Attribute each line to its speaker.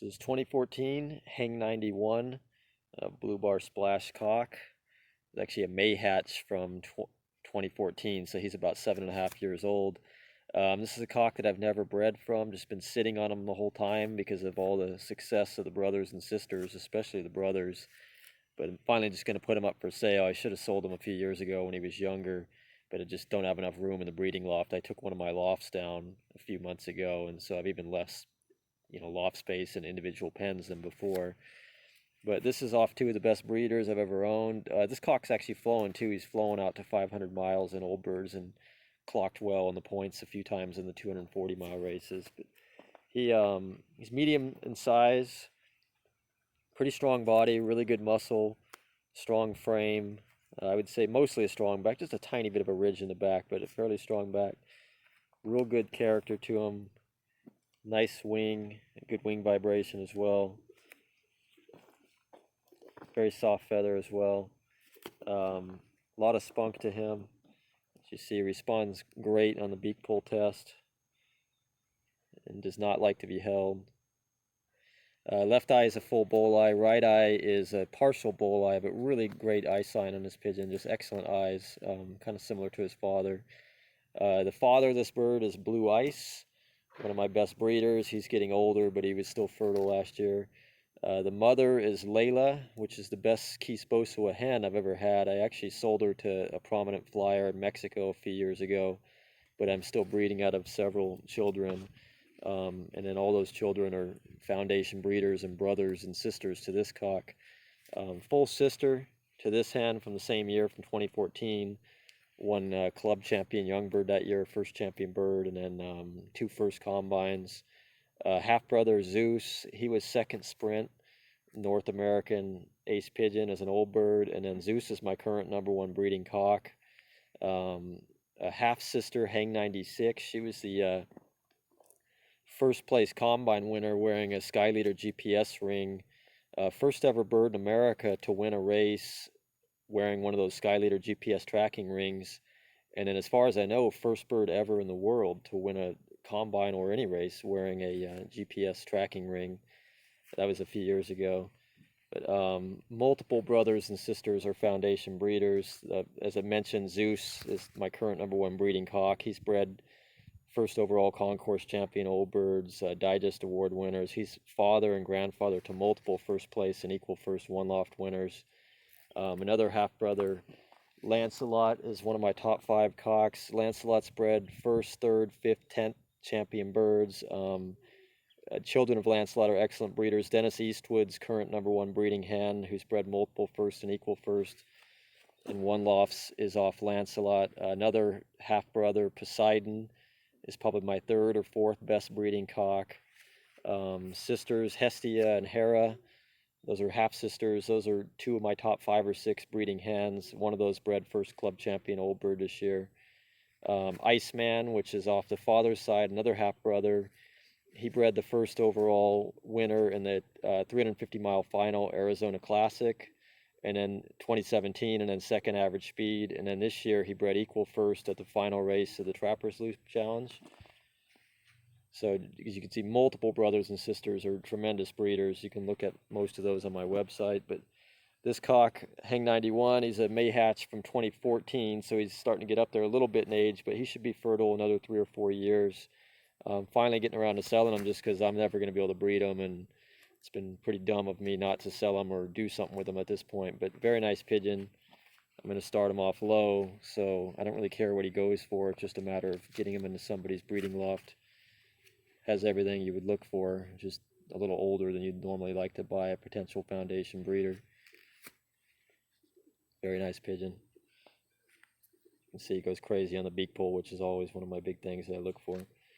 Speaker 1: This is 2014 HANG-91 blue bar splash cock. It's actually a May hatch from 2014, so he's about 7.5 years old. This is a cock that I've never bred from, just been sitting on him the whole time because of all the success of the brothers and sisters, especially the brothers. But I'm finally just going to put him up for sale. I should have sold him a few years ago when he was younger, but I just don't have enough room in the breeding loft. I took one of my lofts down a few months ago, and so I've even less loft space and individual pens than before. But this is off two of the best breeders I've ever owned. This cock's actually flowing too. He's flown out to 500 miles in old birds and clocked well on the points a few times in the 240-mile races. But he's medium in size, pretty strong body, really good muscle, strong frame. I would say mostly a strong back, just a tiny bit of a ridge in the back, but a fairly strong back. Real good character to him. Nice wing, good wing vibration as well. Very soft feather as well. A lot of spunk to him. As you see, he responds great on the beak pull test and does not like to be held. Left eye is a full bull eye. Right eye is a partial bull eye, but really great eye sign on this pigeon. Just excellent eyes, kind of similar to his father. The father of this bird is Blue Ice, one of my best breeders. He's getting older, but he was still fertile last year. The mother is Layla, which is the best Quisposa hen I've ever had. I actually sold her to a prominent flyer in Mexico a few years ago, but I'm still breeding out of several children. And then all those children are foundation breeders and brothers and sisters to this cock. Full sister to this hen from the same year, from 2014. Won club champion young bird that year, first champion bird, and then 2 first combines. Half brother Zeus, he was second sprint North American ace pigeon as an old bird, and then Zeus is my current #1 breeding cock. A half sister HANG-96, she was the first place combine winner wearing a Sky Leader GPS ring. First ever bird in America to win a race wearing one of those Sky Leader GPS tracking rings. And then as far as I know, first bird ever in the world to win a combine or any race wearing a GPS tracking ring. That was a few years ago. But multiple brothers and sisters are foundation breeders. As I mentioned, Zeus is my current #1 breeding cock. He's bred first overall concourse champion old birds, digest award winners. He's father and grandfather to multiple first place and equal first one loft winners. Another half brother, Lancelot, is one of my top 5 cocks. Lancelot's bred first, third, fifth, 10th champion birds. Children of Lancelot are excellent breeders. Dennis Eastwood's current #1 breeding hen, who's bred multiple first and equal first and one lofts, is off Lancelot. Another half brother, Poseidon, is probably my 3rd or 4th best breeding cock. Sisters Hestia and Hera, those are half sisters. Those are 2 of my top 5 or 6 breeding hens. One of those bred first club champion old bird this year. Iceman, which is off the father's side, another half brother. He bred the first overall winner in the 350-mile final Arizona Classic, and then 2017, and then second average speed. And then this year he bred equal first at the final race of the Trappers Loop Challenge. So as you can see, multiple brothers and sisters are tremendous breeders. You can look at most of those on my website. But this cock, HANG-91, he's a May hatch from 2014, so he's starting to get up there a little bit in age, but he should be fertile another 3 or 4 years. Finally getting around to selling them just because I'm never going to be able to breed them, and it's been pretty dumb of me not to sell them or do something with them at this point. But very nice pigeon. I'm going to start him off low, so I don't really care what he goes for. It's just a matter of getting him into somebody's breeding loft. Has everything you would look for, just a little older than you'd normally like to buy a potential foundation breeder. Very nice pigeon. You can see he goes crazy on the beak pull, which is always one of my big things that I look for.